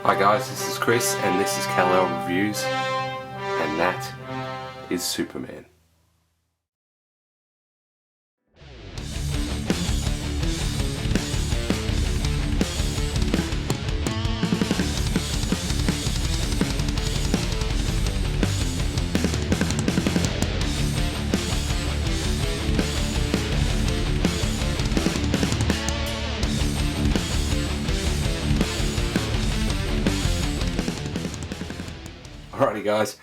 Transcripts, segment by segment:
Hi guys, this is Chris and this is Kal-El Reviews, and that is Superman. Alrighty guys,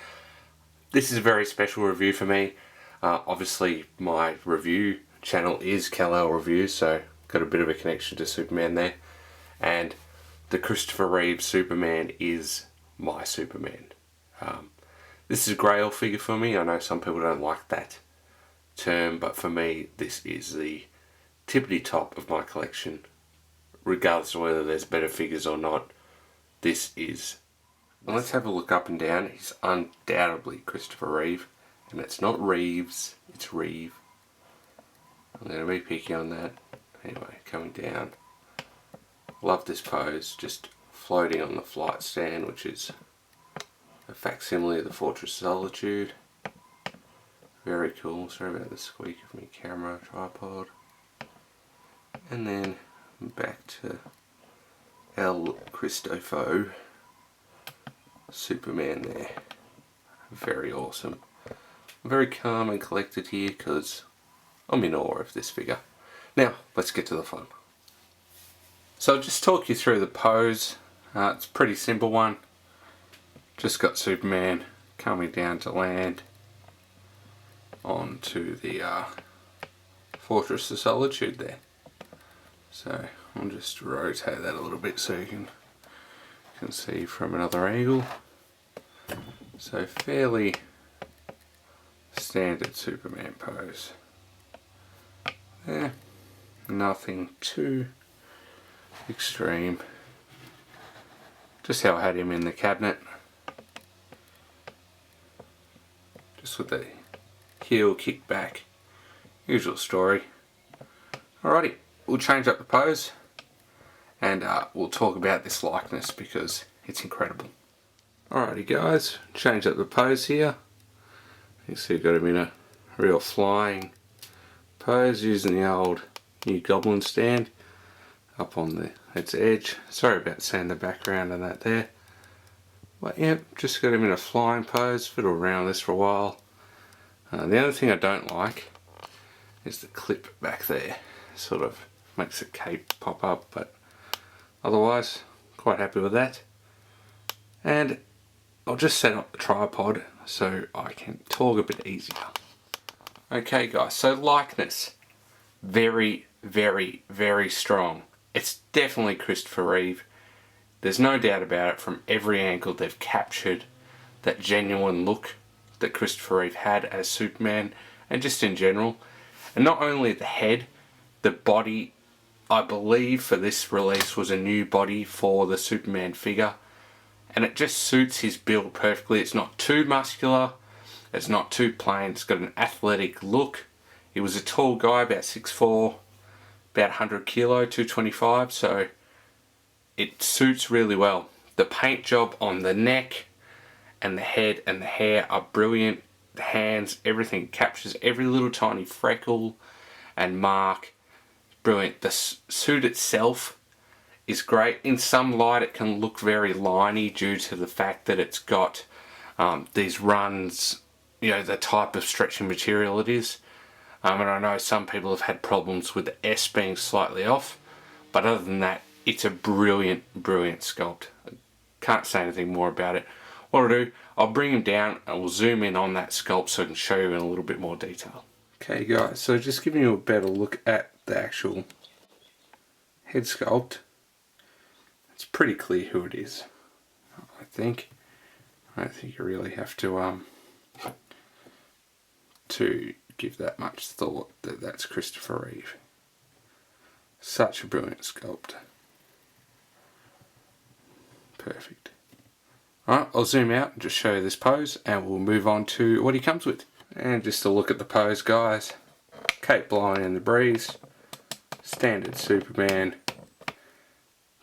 this is a very special review for me. Obviously my review channel is Kal-El Reviews, so got a bit of a connection to Superman there. And the Christopher Reeve Superman is my Superman. This is a Grail figure for me. I know some people don't like that term, but for me this is the tippity top of my collection. Regardless of whether there's better figures or not, this is. Well, let's have a look up and down. He's undoubtedly Christopher Reeve, and it's not Reeves, it's Reeve. I'm going to be picky on that. Anyway, coming down. Love this pose, just floating on the flight stand, which is a facsimile of the Fortress Solitude. Very cool. Sorry about the squeak of my camera tripod. And then back to El Cristofo Superman there. Very awesome. I'm very calm and collected here because I'm in awe of this figure. Now let's get to the fun. So I'll just talk you through the pose. It's a pretty simple one. Just got Superman coming down to land onto the Fortress of Solitude there. So I'll just rotate that a little bit so you can see from another angle. So fairly standard Superman pose. Nothing too extreme. Just how I had him in the cabinet. Just with the heel kick back. Usual story. Alrighty, we'll change up the pose. And we'll talk about this likeness because it's incredible. Alrighty guys, change up the pose here. You can see I've got him in a real flying pose using the old New Goblin stand up on its edge. Sorry about seeing the background and that there. But yeah, just got him in a flying pose. Fiddled around this for a while. The other thing I don't like is the clip back there. Sort of makes the cape pop up, but otherwise, quite happy with that. And I'll just set up the tripod so I can talk a bit easier. Okay guys, so likeness. Very, very, very strong. It's definitely Christopher Reeve. There's no doubt about it. From every angle they've captured that genuine look that Christopher Reeve had as Superman, and just in general. And not only the head, the body, I believe for this release was a new body for the Superman figure, and it just suits his build perfectly. It's not too muscular, it's not too plain, it's got an athletic look. He was a tall guy, about 6'4", about 100 kilo, 225, so it suits really well. The paint job on the neck and the head and the hair are brilliant. The hands, everything captures every little tiny freckle and mark. Brilliant. The suit itself is great. In some light it can look very liney due to the fact that it's got these runs, you know, the type of stretching material it is. And I know some people have had problems with the S being slightly off, but other than that, it's a brilliant, brilliant sculpt. Can't say anything more about it. What I'll do, I'll bring him down and we'll zoom in on that sculpt so I can show you in a little bit more detail. Okay guys, so just giving you a better look at the actual head sculpt. It's pretty clear who it is, I think. I don't think you really have to give that much thought that that's Christopher Reeve. Such a brilliant sculpt. Perfect. Alright, I'll zoom out and just show you this pose and we'll move on to what he comes with. And just to look at the pose guys. Cape blowing in the breeze. Standard Superman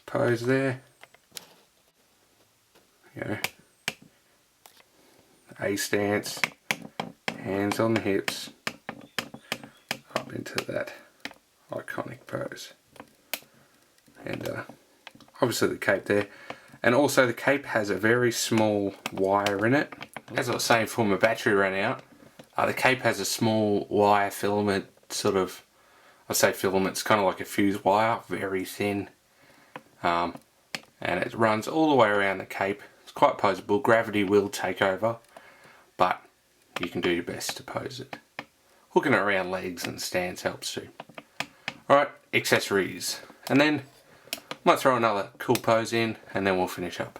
pose there. you know, A stance, hands on the hips, up into that iconic pose. And obviously the cape there. And also the cape has a very small wire in it. As I was saying before my battery ran out, the cape has a small wire filament, sort of, I say filament, it's kind of like a fuse wire, very thin. And it runs all the way around the cape. It's quite poseable. Gravity will take over, but you can do your best to pose it. Hooking it around legs and stands helps too. Alright, accessories. And then might throw another cool pose in and then we'll finish up.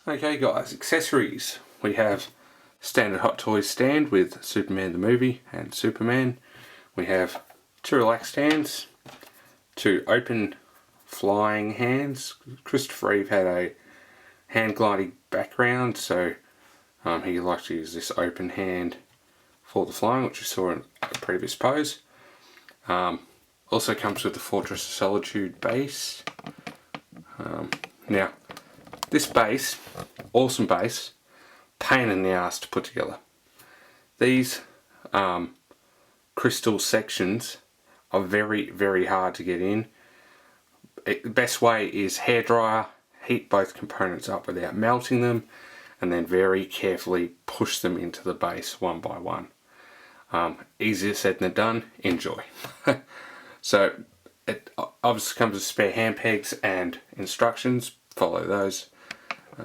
Okay guys, accessories. We have standard Hot Toys stand with Superman the movie and Superman. We have 2 relaxed hands, 2 open flying hands. Christopher Reeve had a hand gliding background, so he liked to use this open hand for the flying, which we saw in a previous pose. Also comes with the Fortress of Solitude base. Now, this base, awesome base, pain in the ass to put together. These crystal sections are very, very hard to get in. The best way is hairdryer, heat both components up without melting them, and then very carefully push them into the base one by one. Easier said than done. Enjoy. So it obviously comes with spare hand pegs and instructions. Follow those.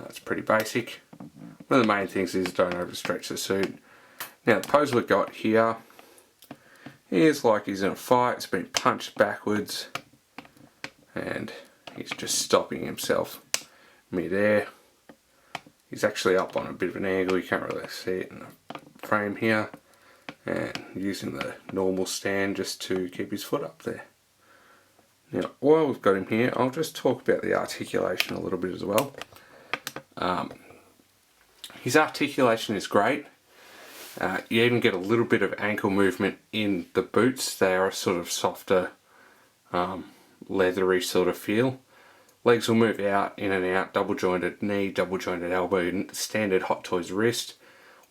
It's pretty basic. One of the main things is don't overstretch the suit. Now the pose we've got here is like he's in a fight. It's been punched backwards and he's just stopping himself mid-air. He's actually up on a bit of an angle. You can't really see it in the frame here. And using the normal stand just to keep his foot up there. Now while we've got him here, I'll just talk about the articulation a little bit as well. His articulation is great. You even get a little bit of ankle movement in the boots. They are a sort of softer, leathery sort of feel. Legs will move out, in and out, double jointed knee, double jointed elbow, standard Hot Toys wrist.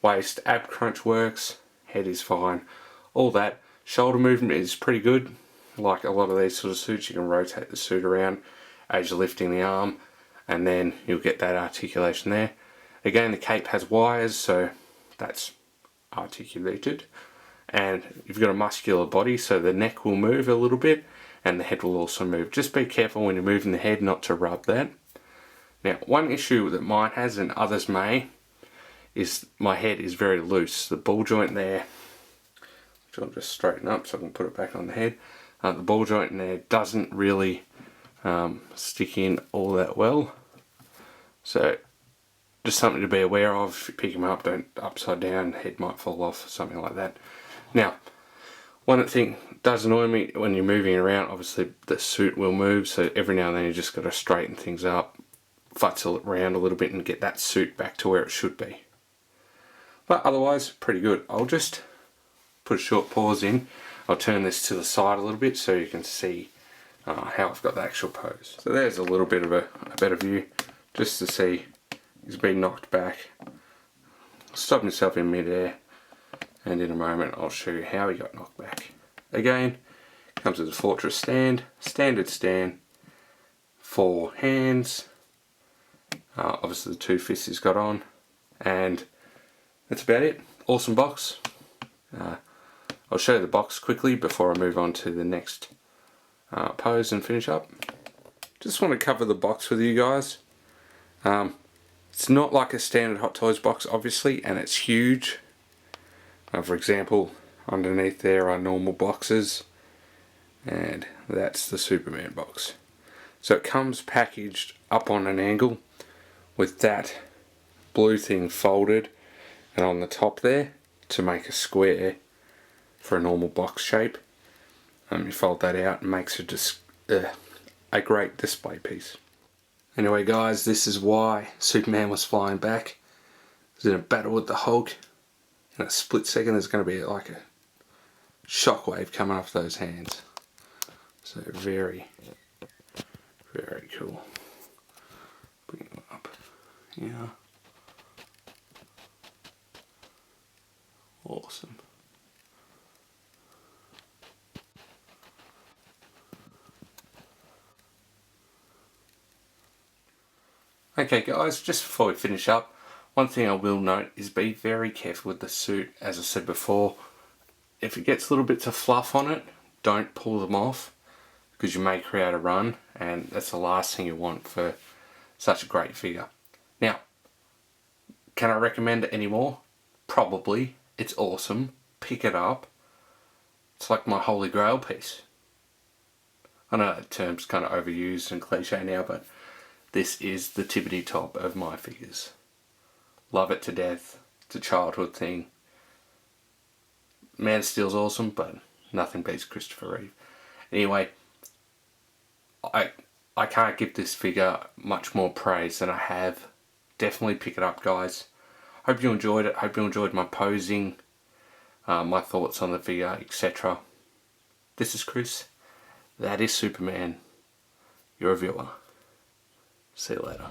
Waist, ab crunch works. Head is fine, all that. Shoulder movement is pretty good. Like a lot of these sort of suits, you can rotate the suit around as you're lifting the arm, and then you'll get that articulation there. Again, the cape has wires, so that's articulated. And you've got a muscular body, so the neck will move a little bit, and the head will also move. Just be careful when you're moving the head not to rub that. Now, one issue that mine has, and others may, is my head is very loose. The ball joint there, which I'll just straighten up so I can put it back on the head. The ball joint in there doesn't really stick in all that well. So just something to be aware of. If you pick them up, don't upside down, head might fall off, something like that. Now, one thing does annoy me when you're moving around, obviously the suit will move, so every now and then you just got to straighten things up, futzel it around a little bit and get that suit back to where it should be. But otherwise, pretty good. I'll just put a short pause in. I'll turn this to the side a little bit so you can see how I've got the actual pose. So there's a little bit of a better view, just to see he's been knocked back, stopped himself in mid-air, and in a moment I'll show you how he got knocked back. Again, comes with a Fortress stand, standard stand, 4 hands, obviously the 2 fists he's got on, and that's about it. Awesome box. I'll show you the box quickly before I move on to the next pose and finish up. Just want to cover the box with you guys. It's not like a standard Hot Toys box obviously, and it's huge. For example, underneath there are normal boxes, and that's the Superman box. So it comes packaged up on an angle with that blue thing folded and on the top there to make a square for a normal box shape. You fold that out and makes a great display piece. Anyway guys, this is why Superman was flying back. He's in a battle with the Hulk. In a split second there's going to be like a shockwave coming off those hands. So very, very cool. Bring it up. Yeah. Awesome. Okay guys, just before we finish up, one thing I will note is be very careful with the suit. As I said before, if it gets little bits of fluff on it, don't pull them off, because you may create a run, and that's the last thing you want for such a great figure. Now, can I recommend it anymore? Probably. It's awesome. Pick it up. It's like my holy grail piece. I know that term's kind of overused and cliche now, but this is the tippity top of my figures. Love it to death. It's a childhood thing. Man of Steel's awesome, but nothing beats Christopher Reeve. Anyway, I can't give this figure much more praise than I have. Definitely pick it up, guys. Hope you enjoyed it. Hope you enjoyed my posing, my thoughts on the figure, etc. This is Chris. That is Superman. Your reviewer. See you later.